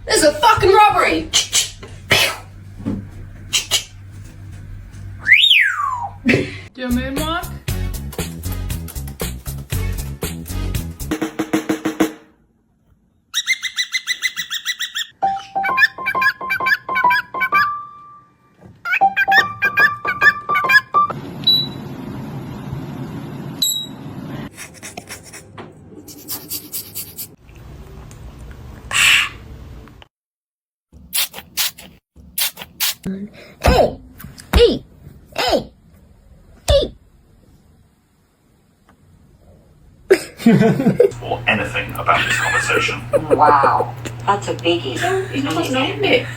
There's a fucking robbery! Do a moonwalk? Hey! Hey! Hey! Hey! Or anything about this conversation. Wow, that's a biggie. He's not named it.